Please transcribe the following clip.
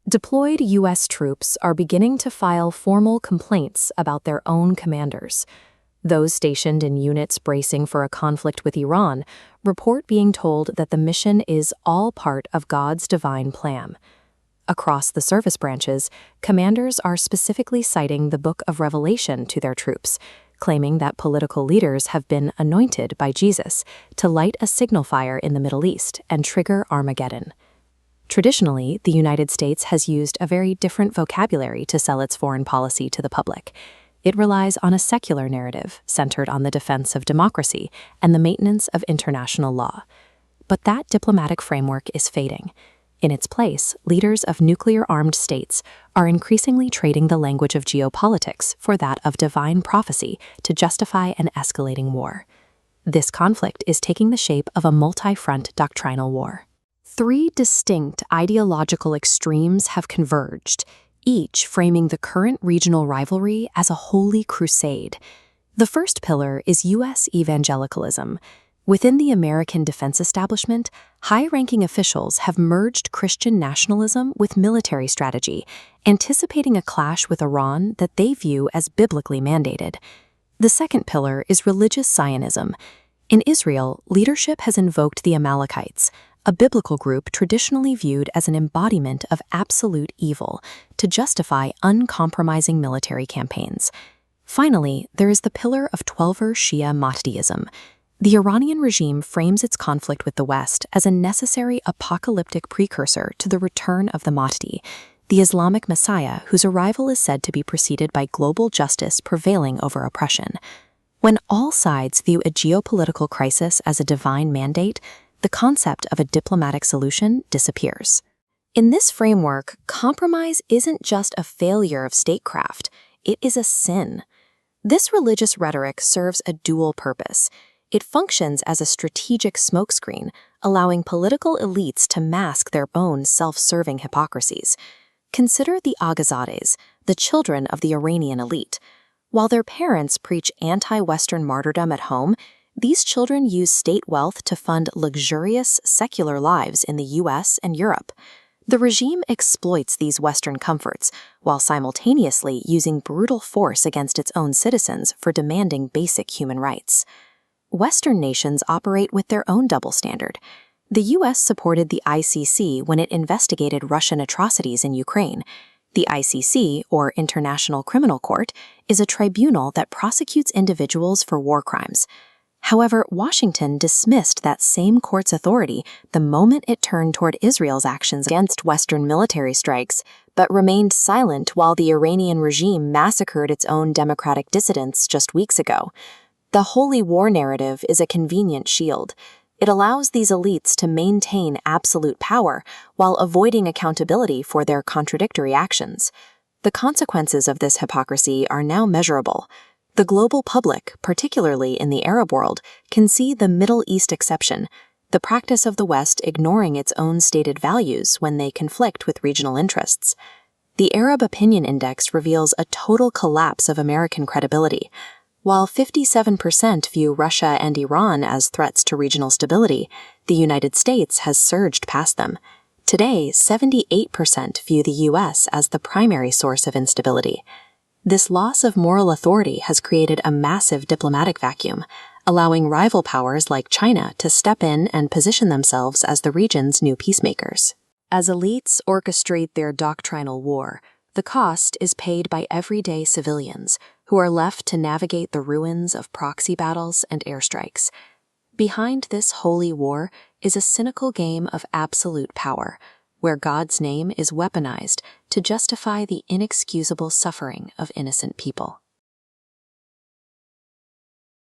Deployed U.S. troops are beginning to file formal complaints about their own commanders. Those stationed in units bracing for a conflict with Iran report being told that the mission is all part of God's divine plan. Across the service branches, commanders are specifically citing the Book of Revelation to their troops, claiming that political leaders have been anointed by Jesus to light a signal fire in the Middle East and trigger Armageddon. Traditionally, the United States has used a very different vocabulary to sell its foreign policy to the public. It relies on a secular narrative centered on the defense of democracy and the maintenance of international law. But that diplomatic framework is fading. In its place, leaders of nuclear-armed states are increasingly trading the language of geopolitics for that of divine prophecy to justify an escalating war. This conflict is taking the shape of a multi-front doctrinal war. Three distinct ideological extremes have converged, each framing the current regional rivalry as a holy crusade. The first pillar is U.S. evangelicalism. Within the American defense establishment, high-ranking officials have merged Christian nationalism with military strategy, anticipating a clash with Iran that they view as biblically mandated. The second pillar is religious Zionism. In Israel, leadership has invoked the Amalekites, a biblical group traditionally viewed as an embodiment of absolute evil, to justify uncompromising military campaigns. Finally, there is the pillar of Twelver Shia Mahdiism. The Iranian regime frames its conflict with the West as a necessary apocalyptic precursor to the return of the Mahdi, the Islamic Messiah whose arrival is said to be preceded by global justice prevailing over oppression. When all sides view a geopolitical crisis as a divine mandate, the concept of a diplomatic solution disappears. In this framework, compromise isn't just a failure of statecraft, it is a sin. This religious rhetoric serves a dual purpose. It functions as a strategic smokescreen, allowing political elites to mask their own self-serving hypocrisies. Consider the aghazadehs, the children of the Iranian elite. While their parents preach anti-Western martyrdom at home, these children use state wealth to fund luxurious, secular lives in the U.S. and Europe. The regime exploits these Western comforts, while simultaneously using brutal force against its own citizens for demanding basic human rights. Western nations operate with their own double standard. The U.S. supported the ICC when it investigated Russian atrocities in Ukraine. The ICC, or International Criminal Court, is a tribunal that prosecutes individuals for war crimes. However, Washington dismissed that same court's authority the moment it turned toward Israel's actions against Western military strikes, but remained silent while the Iranian regime massacred its own democratic dissidents just weeks ago. The holy war narrative is a convenient shield. It allows these elites to maintain absolute power while avoiding accountability for their contradictory actions. The consequences of this hypocrisy are now measurable. The global public, particularly in the Arab world, can see the Middle East exception, the practice of the West ignoring its own stated values when they conflict with regional interests. The Arab Opinion Index reveals a total collapse of American credibility. While 57% view Russia and Iran as threats to regional stability, the United States has surged past them. Today, 78% view the U.S. as the primary source of instability. This loss of moral authority has created a massive diplomatic vacuum, allowing rival powers like China to step in and position themselves as the region's new peacemakers. As elites orchestrate their doctrinal war, the cost is paid by everyday civilians who are left to navigate the ruins of proxy battles and airstrikes. Behind this holy war is a cynical game of absolute power, where God's name is weaponized to justify the inexcusable suffering of innocent people.